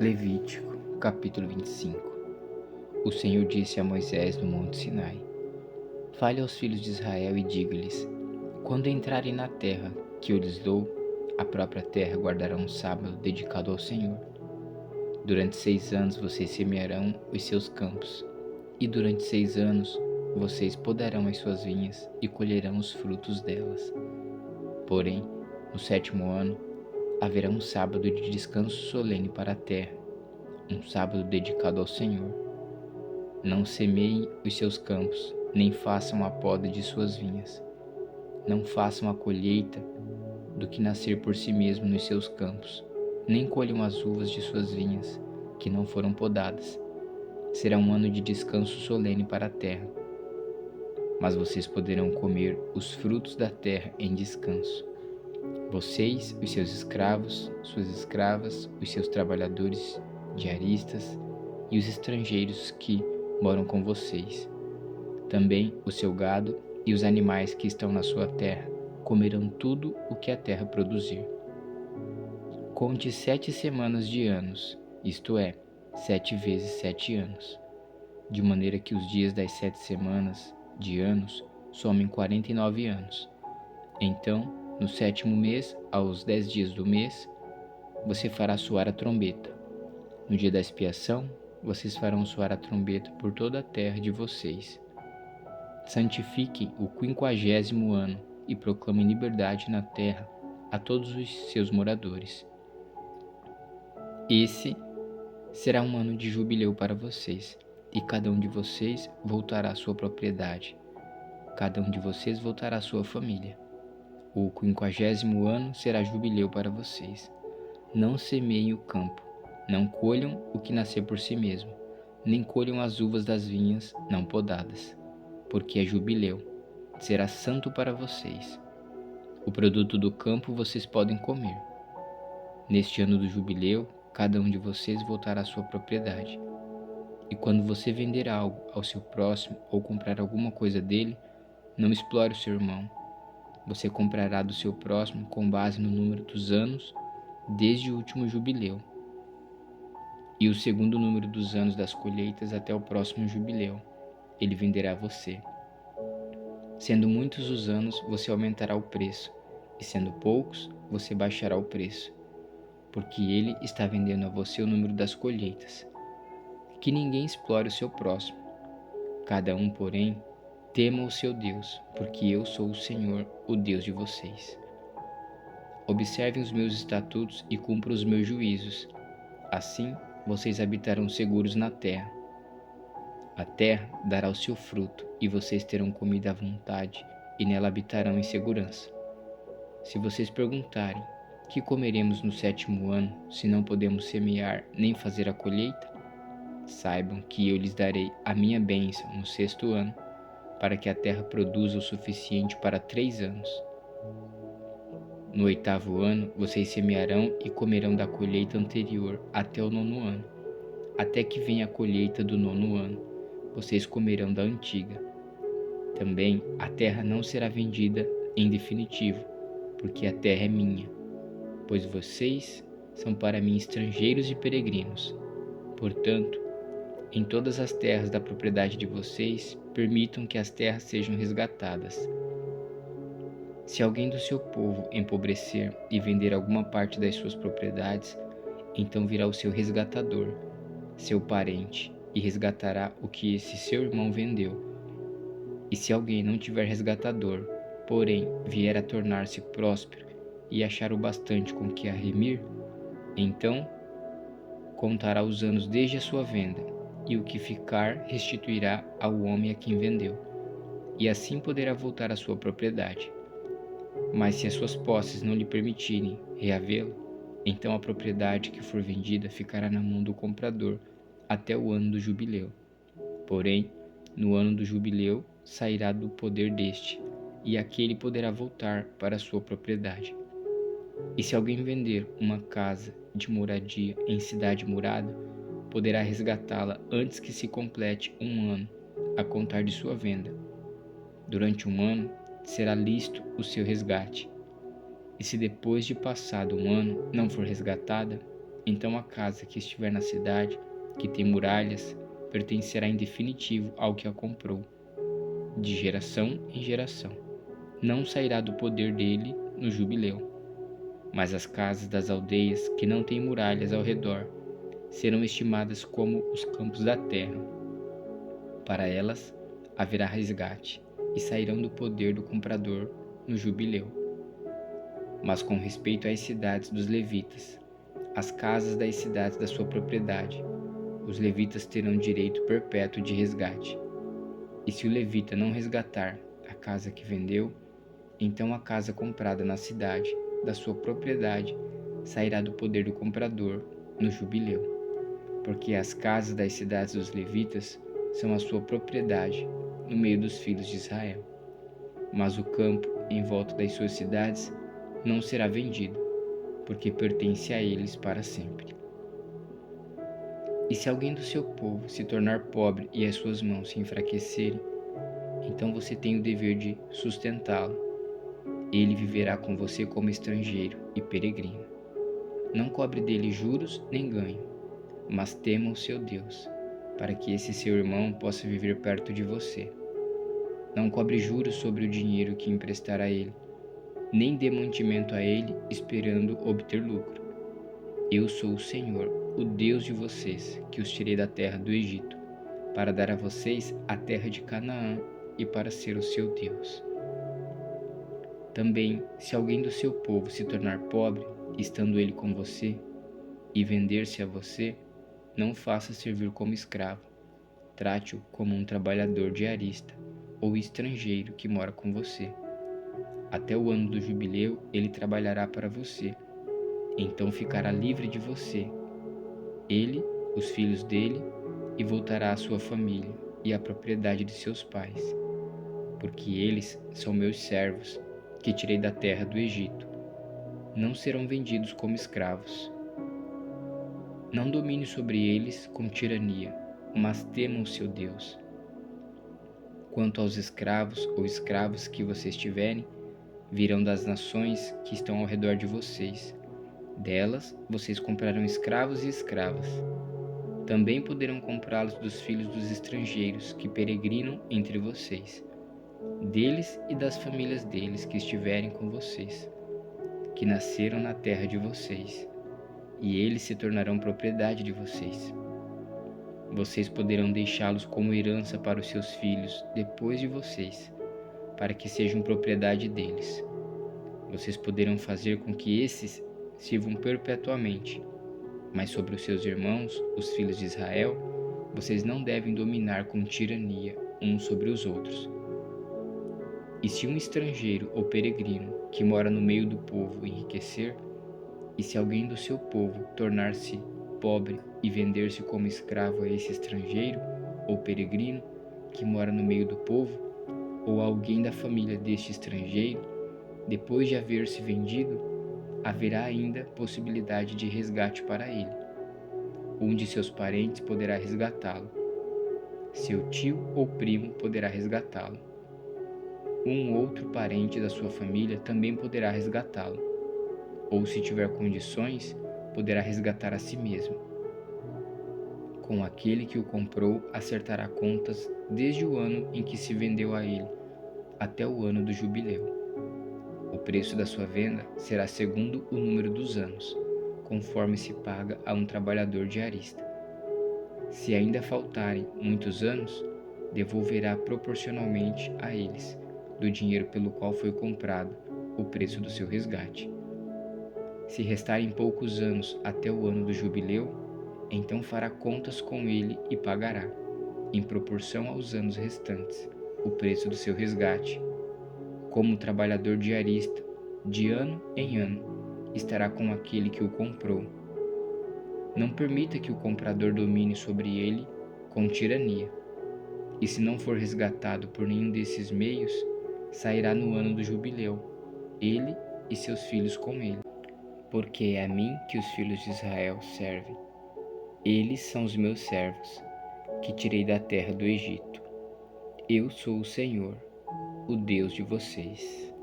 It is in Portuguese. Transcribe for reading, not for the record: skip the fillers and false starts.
Levítico, capítulo 25. O Senhor disse a Moisés no monte Sinai: Fale aos filhos de Israel e diga-lhes: Quando entrarem na terra que eu lhes dou, a própria terra guardará um sábado dedicado ao Senhor. Durante 6 anos vocês semearão os seus campos, e durante 6 anos vocês podarão as suas vinhas e colherão os frutos delas. Porém, no 7º ano, haverá um sábado de descanso solene para a terra, um sábado dedicado ao Senhor. Não semeiem os seus campos, nem façam a poda de suas vinhas. Não façam a colheita do que nascer por si mesmo nos seus campos, nem colham as uvas de suas vinhas, que não foram podadas. Será um ano de descanso solene para a terra. Mas vocês poderão comer os frutos da terra em descanso. Vocês, os seus escravos, suas escravas, os seus trabalhadores diaristas e os estrangeiros que moram com vocês. Também o seu gado e os animais que estão na sua terra comerão tudo o que a terra produzir. Conte 7 semanas de anos, isto é, 7 vezes 7 anos, de maneira que os dias das 7 semanas de anos somem 49 anos. Então, no 7º mês, aos 10 dias do mês, você fará soar a trombeta. No dia da expiação, vocês farão soar a trombeta por toda a terra de vocês. Santifiquem o 50º ano e proclamem liberdade na terra a todos os seus moradores. Esse será um ano de jubileu para vocês, e cada um de vocês voltará à sua propriedade. Cada um de vocês voltará à sua família. O 50º ano será jubileu para vocês. Não semeiem o campo, não colham o que nascer por si mesmo, nem colham as uvas das vinhas não podadas, porque é jubileu, será santo para vocês. O produto do campo vocês podem comer. Neste ano do jubileu, cada um de vocês voltará à sua propriedade. E quando você vender algo ao seu próximo ou comprar alguma coisa dele, não explore o seu irmão. Você comprará do seu próximo com base no número dos anos desde o último jubileu, e o segundo número dos anos das colheitas até o próximo jubileu. Ele venderá a você. Sendo muitos os anos, você aumentará o preço, e sendo poucos, você baixará o preço, porque ele está vendendo a você o número das colheitas. Que ninguém explore o seu próximo. Cada um, porém, tema o seu Deus, porque eu sou o Senhor, o Deus de vocês. Observem os meus estatutos e cumpram os meus juízos. Assim, vocês habitarão seguros na terra. A terra dará o seu fruto, e vocês terão comida à vontade, e nela habitarão em segurança. Se vocês perguntarem: que comeremos no 7º ano, se não podemos semear nem fazer a colheita? Saibam que eu lhes darei a minha bênção no 6º ano, para que a terra produza o suficiente para 3 anos. No 8º ano, vocês semearão e comerão da colheita anterior até o 9º ano. Até que venha a colheita do 9º ano, vocês comerão da antiga. Também a terra não será vendida em definitivo, porque a terra é minha, pois vocês são para mim estrangeiros e peregrinos. Portanto, em todas as terras da propriedade de vocês, permitam que as terras sejam resgatadas. Se alguém do seu povo empobrecer e vender alguma parte das suas propriedades, então virá o seu resgatador, seu parente, e resgatará o que esse seu irmão vendeu. E se alguém não tiver resgatador, porém vier a tornar-se próspero e achar o bastante com que a remir, então contará os anos desde a sua venda, e o que ficar restituirá ao homem a quem vendeu, e assim poderá voltar à sua propriedade. Mas se as suas posses não lhe permitirem reavê-lo, então a propriedade que for vendida ficará na mão do comprador até o ano do jubileu. Porém, no ano do jubileu sairá do poder deste, e aquele poderá voltar para a sua propriedade. E se alguém vender uma casa de moradia em cidade murada, poderá resgatá-la antes que se complete 1 ano a contar de sua venda. Durante 1 ano será lícito o seu resgate. E se depois de passado 1 ano não for resgatada, então a casa que estiver na cidade, que tem muralhas, pertencerá em definitivo ao que a comprou, de geração em geração. Não sairá do poder dele no jubileu. Mas as casas das aldeias que não têm muralhas ao redor serão estimadas como os campos da terra. Para elas haverá resgate e sairão do poder do comprador no jubileu. Mas com respeito às cidades dos levitas, as casas das cidades da sua propriedade, os levitas terão direito perpétuo de resgate. E se o levita não resgatar a casa que vendeu, então a casa comprada na cidade da sua propriedade sairá do poder do comprador no jubileu, porque as casas das cidades dos levitas são a sua propriedade no meio dos filhos de Israel. Mas o campo em volta das suas cidades não será vendido, porque pertence a eles para sempre. E se alguém do seu povo se tornar pobre e as suas mãos se enfraquecerem, então você tem o dever de sustentá-lo. Ele viverá com você como estrangeiro e peregrino. Não cobre dele juros nem ganho, mas tema o seu Deus, para que esse seu irmão possa viver perto de você. Não cobre juros sobre o dinheiro que emprestar a ele, nem dê mantimento a ele esperando obter lucro. Eu sou o Senhor, o Deus de vocês, que os tirei da terra do Egito, para dar a vocês a terra de Canaã e para ser o seu Deus. Também, se alguém do seu povo se tornar pobre, estando ele com você, e vender-se a você, não o faça servir como escravo. Trate-o como um trabalhador diarista ou estrangeiro que mora com você. Até o ano do jubileu ele trabalhará para você. Então ficará livre de você, ele, os filhos dele, e voltará à sua família e à propriedade de seus pais, porque eles são meus servos, que tirei da terra do Egito. Não serão vendidos como escravos. Não domine sobre eles com tirania, mas temam o seu Deus. Quanto aos escravos ou escravas que vocês tiverem, virão das nações que estão ao redor de vocês. Delas vocês comprarão escravos e escravas. Também poderão comprá-los dos filhos dos estrangeiros que peregrinam entre vocês, deles e das famílias deles que estiverem com vocês, que nasceram na terra de vocês, e eles se tornarão propriedade de vocês. Vocês poderão deixá-los como herança para os seus filhos depois de vocês, para que sejam propriedade deles. Vocês poderão fazer com que esses sirvam perpetuamente, mas sobre os seus irmãos, os filhos de Israel, vocês não devem dominar com tirania uns sobre os outros. E se um estrangeiro ou peregrino que mora no meio do povo enriquecer, e se alguém do seu povo tornar-se pobre e vender-se como escravo a esse estrangeiro ou peregrino que mora no meio do povo, ou alguém da família deste estrangeiro, depois de haver se vendido, haverá ainda possibilidade de resgate para ele. Um de seus parentes poderá resgatá-lo. Seu tio ou primo poderá resgatá-lo. Um outro parente da sua família também poderá resgatá-lo. Ou, se tiver condições, poderá resgatar a si mesmo. Com aquele que o comprou, acertará contas desde o ano em que se vendeu a ele, até o ano do jubileu. O preço da sua venda será segundo o número dos anos, conforme se paga a um trabalhador diarista. Se ainda faltarem muitos anos, devolverá proporcionalmente a eles, do dinheiro pelo qual foi comprado, o preço do seu resgate. Se restarem poucos anos até o ano do jubileu, então fará contas com ele e pagará, em proporção aos anos restantes, o preço do seu resgate. Como trabalhador diarista, de ano em ano, estará com aquele que o comprou. Não permita que o comprador domine sobre ele com tirania. E se não for resgatado por nenhum desses meios, sairá no ano do jubileu, ele e seus filhos com ele. Porque é a mim que os filhos de Israel servem. Eles são os meus servos, que tirei da terra do Egito. Eu sou o Senhor, o Deus de vocês.